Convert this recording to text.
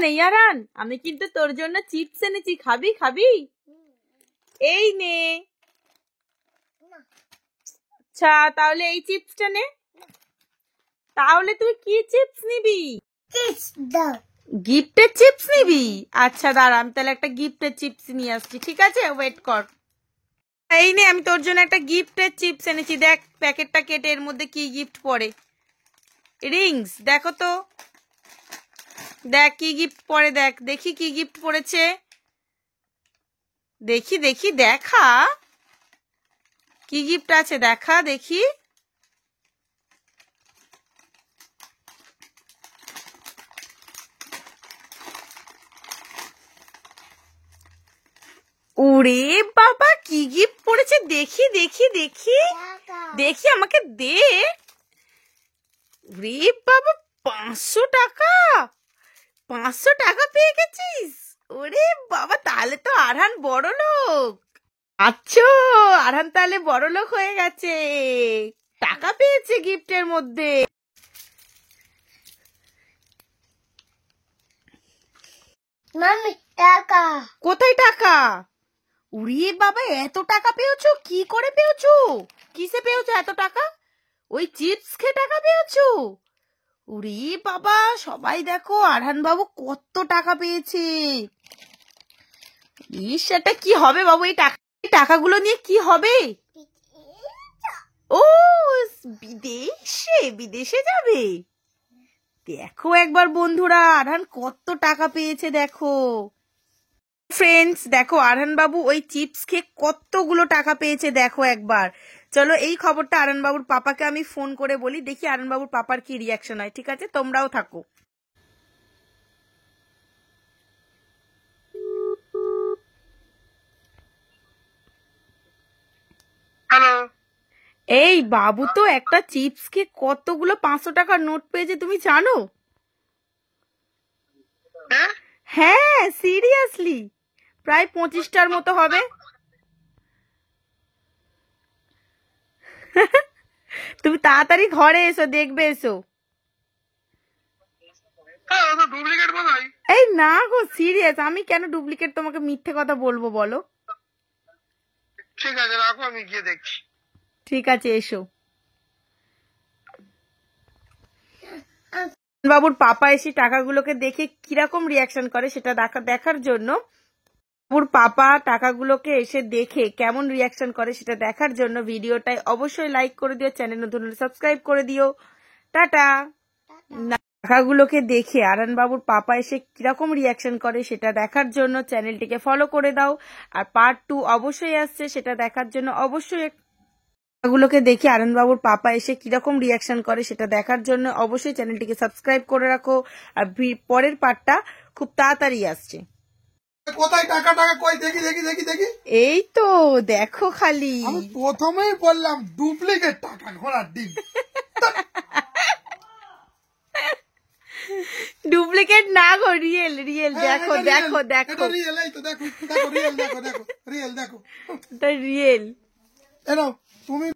নেই আরান, আমি কিন্তু তোর জন্য চিপস এনেছি, খাবি খাবি? এই নে। আচ্ছা তাহলে এই চিপসটা নে। তাহলে তুই কি চিপস নিবি? গিফটের চিপস নিবি? আচ্ছা দাঁড়া, আমি তাহলে একটা গিফটের চিপস নিয়ে আসছি, ঠিক আছে, ওয়েট কর। এই নে, আমি তোর জন্য একটা গিফটের চিপস এনেছি, দেখ প্যাকেটটা কেটে এর মধ্যে কি গিফট পড়ে। রিংস, দেখো তো, দেখ কি গিফট পড়ে, দেখ দেখি কি গিফট পড়েছে, দেখি দেখি দেখা কি গিফট আছে, দেখা দেখি। ওরে বাবা, কি গিফট পড়েছে, দেখি দেখি দেখি দেখি, আমাকে দে। রে বাবা, 500 টাকা, 500 টাকা পেয়ে গেছিস? ওরে বাবা, তাহলে তো আরহান বড় লোক। আচ্ছা, আরহান তাহলে বড় লোক হয়ে গেছে, টাকা পেয়েছে গিফটের মধ্যে। মামি টাকা কোথায় টাকা? উড়িয়ে বাবা, এত টাকা পেয়েছো, কি করে পেয়েছো, কিসে পেয়েছো এত টাকা? ওই চিপস খেয়ে টাকা পেয়েছো? উড়ি বাবা, সবাই দেখো আরহান বাবু কত টাকা পেয়েছে। ইস, এটা কি হবে বাবু, এই টাকাগুলো নিয়ে কি হবে? ও, বিদেশে, বিদেশে যাবে। দেখো একবার বন্ধুরা, আরহান কত টাকা পেয়েছে দেখো। ফ্রেন্ডস দেখো, আরহান বাবু ওই চিপস খেয়ে কতগুলো টাকা পেয়েছে দেখো একবার। চলো এই খবরটা আরহান বাবুর পাপাকে আমি ফোন করে বলি, দেখি আরহান বাবুর পাপার কি রিয়াকশন হয়। ঠিক আছে, তোমরাও থাকো। হ্যালো। এই বাবু তো একটা চিপস খেয়ে কতগুলো 500 টাকার নোট পেয়েছে, তুমি জানো? হ্যাঁ সিরিয়াসলি, প্রায় 25টার মতো হবে। তুমি তাড়াতাড়ি ঘরে এসো, দেখবে এসো। এই না গো, সিরিয়াস, আমি কেন ডুপ্লিকেট তোমাকে মিথ্যে কথা বলবো বলো? ঠিক আছে রাখো, আমি গিয়ে দেখছি। ঠিক আছে, এসো। বাবুর পাপা এসে টাকাগুলোকে দেখে কিরকম রিয়াকশন করে সেটা দেখার জন্য, বাবুর পাপা টাকাগুলোকে এসে দেখে কেমন রিয়াকশন করে সেটা দেখার জন্য ভিডিওটায় অবশ্যই লাইক করে দিও, চ্যানেল নতুন হলে সাবস্ক্রাইব করে দিও। টাটা। টাকাগুলোকে দেখে আরহান বাবুর পাপা এসে কিরকম রিয়াকশন করে সেটা দেখার জন্য চ্যানেলটিকে ফলো করে দাও। আর পার্ট 2 অবশ্যই আসছে, সেটা দেখার জন্য অবশ্যই টাকাগুলোকে দেখে আরহান বাবুর পাপা এসে কিরকম রিয়াকশন করে সেটা দেখার জন্য অবশ্যই চ্যানেলটিকে সাবস্ক্রাইব করে রাখো। আর পরের পার্টটা খুব তাড়াতাড়ি আসছে। কোথায় টাকা, টাকা কই, দেখি দেখি দেখি দেখি। এই তো দেখো, খালি আমি প্রথমেই বললাম ডুপ্লিকেট টাকা, ঘোড়ার ডিম। ডুপ্লিকেট না গো, রিয়েল রিয়েল, দেখো দেখো দেখো, রিয়েল, এই তো দেখো দেখো, রিয়েল দেখো দেখো, রিয়েল দেখো, রিয়েল। এনো তুমি